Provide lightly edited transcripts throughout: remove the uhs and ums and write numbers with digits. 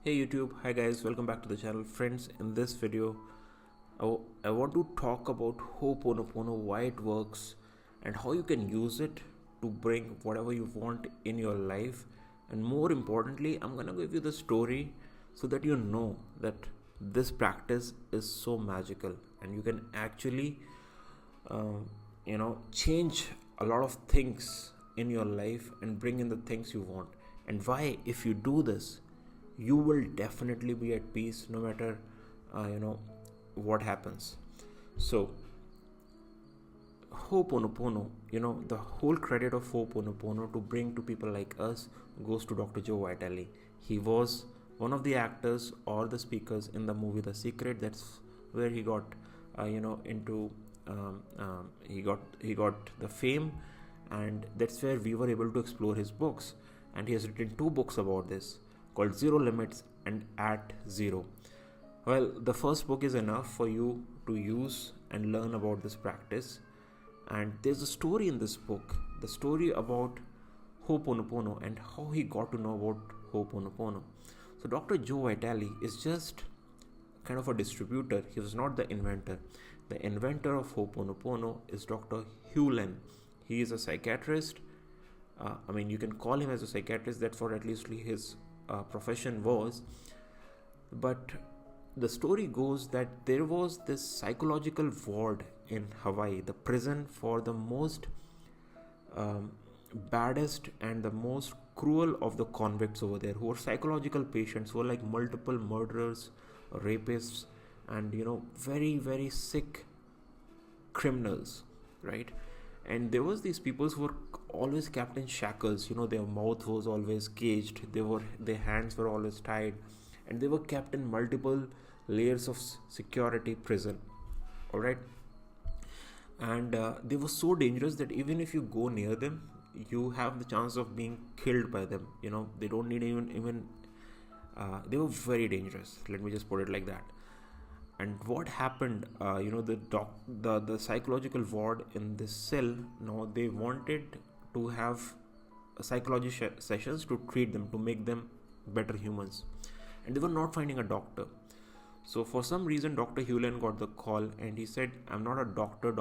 Hey YouTube, hi guys, welcome back to the channel. Friends, in this video, I want to talk about Hooponopono, why it works, and how you can use it to bring whatever you want in your life. And more importantly, I'm gonna give you the story so that you know that this practice is so magical and you can actually, change a lot of things in your life and bring in the things you want. And why, if you do this, you will definitely be at peace no matter what happens. So Ho'oponopono, the whole credit of Ho'oponopono to bring to people like us goes to Dr. Joe Vitale. He was one of the actors or the speakers in the movie The Secret. That's where he got into he got the fame, and that's where we were able to explore his books. And he has written two books about this, called Zero Limits and At Zero. Well, the first book is enough for you to use and learn about this practice. And there's a story in this book, the story about Ho'oponopono and how he got to know about Ho'oponopono. So Dr. Joe Vitale is just kind of a distributor. He was not the inventor. The inventor of Ho'oponopono is Dr. Hewlin. He is a psychiatrist. You can call him as a psychiatrist. That's what at least his profession was. But the story goes that there was this psychological ward in Hawaii, the prison for the most baddest and the most cruel of the convicts over there, who were psychological patients, who were like multiple murderers, rapists, and very, very sick criminals, right? And there was these people who were always kept in shackles. Their mouth was always caged, their hands were always tied, and they were kept in multiple layers of security prison. All right. And they were so dangerous that even if you go near them, you have the chance of being killed by them. They don't need even they were very dangerous, let me just put it like that. And what happened, the psychological ward in this cell, they wanted to have psychology sessions to treat them, to make them better humans, and they were not finding a doctor. So for some reason, Dr. Hewlin got the call, and he said, I'm not a doctor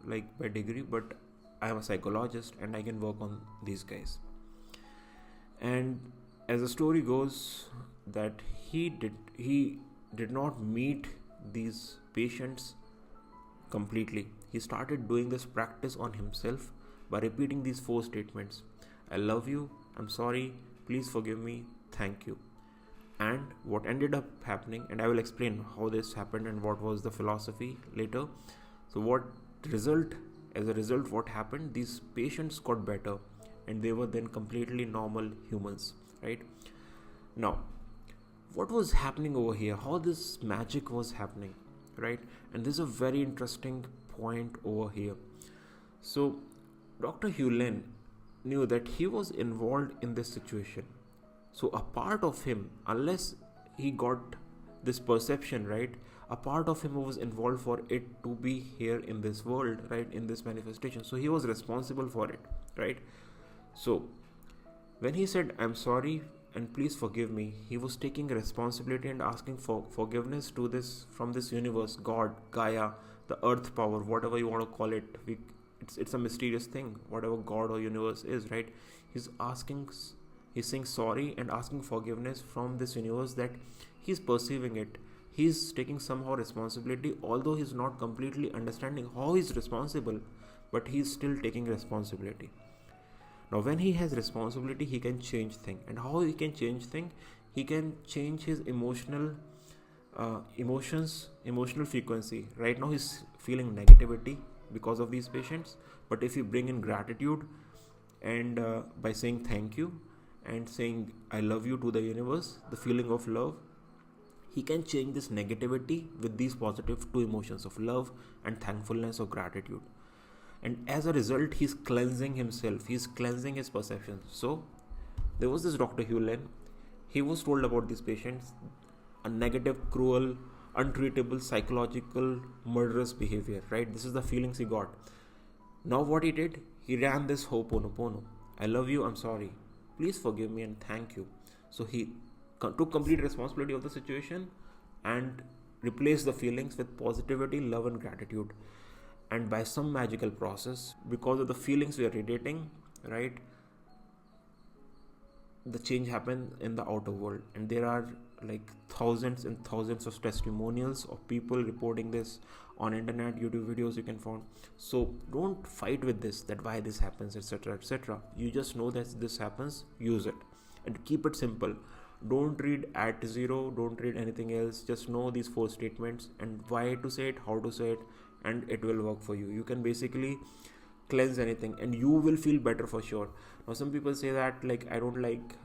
like by degree, but I am a psychologist and I can work on these guys. And as the story goes, that he did not meet these patients completely. He started doing this practice on himself by repeating these 4 statements: I love you, I'm sorry, please forgive me, thank you. And what ended up happening, and I will explain how this happened and what was the philosophy later. So as a result, what happened, these patients got better and they were then completely normal humans, right? Now, what was happening over here, how this magic was happening, right? And this is a very interesting point over here. So Dr. Hewlin knew that he was involved in this situation. So a part of him, unless he got this perception, right, a part of him was involved for it to be here in this world, right, in this manifestation. So he was responsible for it, right? So when he said, I'm sorry and please forgive me, he was taking responsibility and asking for forgiveness to this, from this universe, God, Gaia, the earth power, whatever you want to call it. It's a mysterious thing, whatever God or universe is, right? He's saying sorry and asking forgiveness from this universe, that he's perceiving it. He's taking somehow responsibility, although he's not completely understanding how he's responsible, but he's still taking responsibility. Now, when he has responsibility, he can change things. And how he can change things? He can change his emotional frequency. Right now, he's feeling negativity because of these patients. But if you bring in gratitude, and by saying thank you and saying I love you to the universe, the feeling of love, he can change this negativity with these positive 2 emotions of love and thankfulness or gratitude. And as a result, he's cleansing himself, he's cleansing his perceptions. So there was this Dr. Hewlin. He was told about these patients, a negative, cruel, untreatable, psychological, murderous behavior, right? This is the feelings he got. Now what he did, he ran this Ho'oponopono. I love you, I'm sorry, please forgive me, and thank you. So he took complete responsibility of the situation and replaced the feelings with positivity, love, and gratitude. And by some magical process, because of the feelings we are radiating, right, the change happened in the outer world. And there are like thousands and thousands of testimonials of people reporting this on internet, YouTube videos you can find. So don't fight with this, that why this happens, etc., etc. You just know that this happens, use it, and keep it simple. Don't read at zero, don't read anything else. Just know these 4 statements and why to say it, how to say it, and it will work for you. You can basically cleanse anything and you will feel better for sure. Now some people say that like, I don't like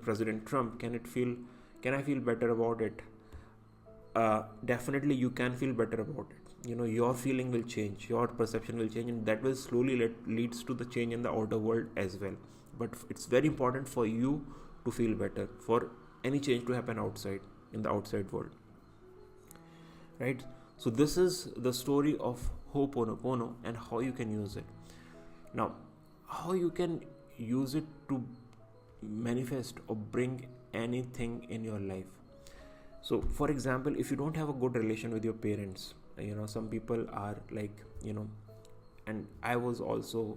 President Trump, can I feel better about it? Definitely you can feel better about it. Your feeling will change, your perception will change, and that will slowly leads to the change in the outer world as well. But it's very important for you to feel better, for any change to happen outside, in the outside world, right? So this is the story of Hooponopono and how you can use it. Now, how you can use it to manifest or bring anything in your life. So for example, if you don't have a good relation with your parents, some people are like, and I was also,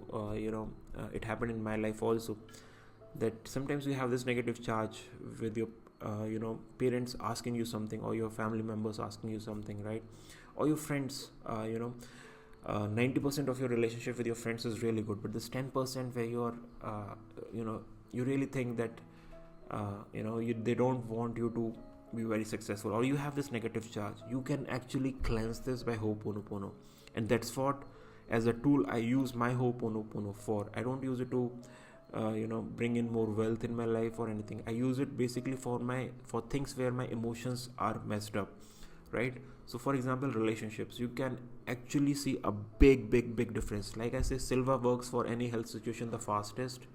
it happened in my life also, that sometimes you have this negative charge with your parents asking you something, or your family members asking you something, right? Or your friends, 90% of your relationship with your friends is really good, but this 10% where you're you really think that they don't want you to be very successful, or you have this negative charge, you can actually cleanse this by Hooponopono. And that's what, as a tool, I use my Hooponopono for. I don't use it to bring in more wealth in my life or anything. I use it basically for things where my emotions are messed up, right? So for example, relationships, you can actually see a big difference. Like I say, Silva works for any health situation the fastest.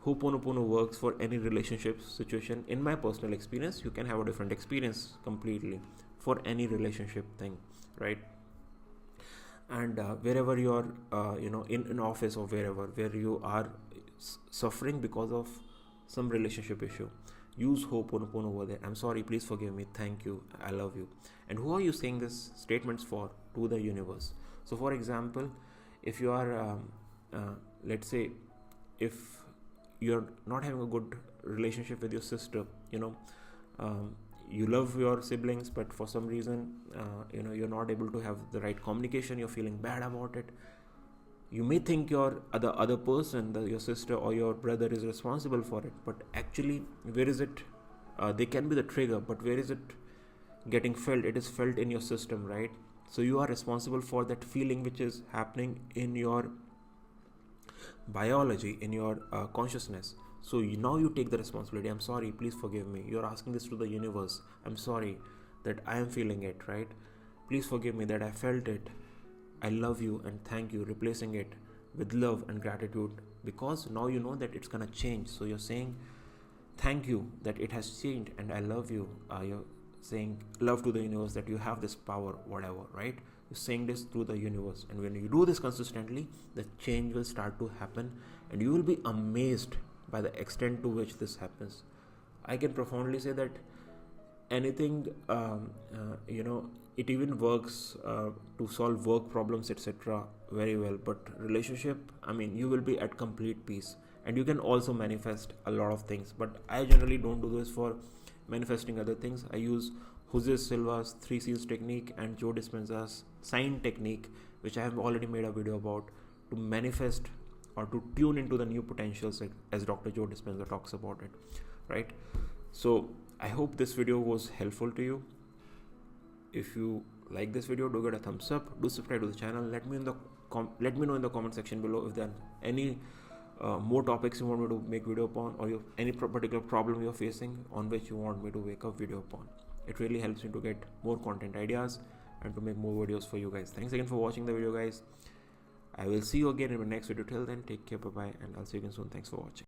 Hooponopono works for any relationship situation. In my personal experience, you can have a different experience completely for any relationship thing, right? And wherever you're in an office or wherever where you are suffering because of some relationship issue, use Hooponopono over there. I'm sorry, please forgive me, thank you, I love you. And who are you saying these statements for? To the universe. So for example, if you are let's say, if you're not having a good relationship with your sister, you love your siblings, but for some reason you're not able to have the right communication, you're feeling bad about it. You may think the other person, your sister or your brother, is responsible for it, but actually, where is it? They can be the trigger, but where is it getting felt? It is felt in your system, right? So you are responsible for that feeling which is happening in your biology, in your consciousness. So now you take the responsibility. I'm sorry, please forgive me. You're asking this to the universe. I'm sorry that I am feeling it, right? Please forgive me that I felt it. I love you and thank you. Replacing it with love and gratitude, because now you know that it's gonna change. So you're saying thank you that it has changed, and I love you. You're saying love to the universe, that you have this power, whatever, right? You're saying this to the universe, and when you do this consistently, the change will start to happen, and you will be amazed by the extent to which this happens. I can profoundly say that anything, it even works to solve work problems, etc. very well. But relationship, you will be at complete peace, and you can also manifest a lot of things. But I generally don't do this for manifesting other things. I use Jose Silva's 3 C's technique and Joe Dispenza's sign technique, which I have already made a video about, to manifest or to tune into the new potentials, as Dr. Joe Dispenza talks about it, right? So I hope this video was helpful to you. If you like this video, do get a thumbs up, do subscribe to the channel. Let me know in the comment section below if there are any more topics you want me to make video upon, or any particular problem you're facing on which you want me to make a video upon. It really helps me to get more content ideas and to make more videos for you guys. Thanks again for watching the video, guys. I will see you again in my next video. Till then, take care, bye bye, and I'll see you again soon. Thanks for watching.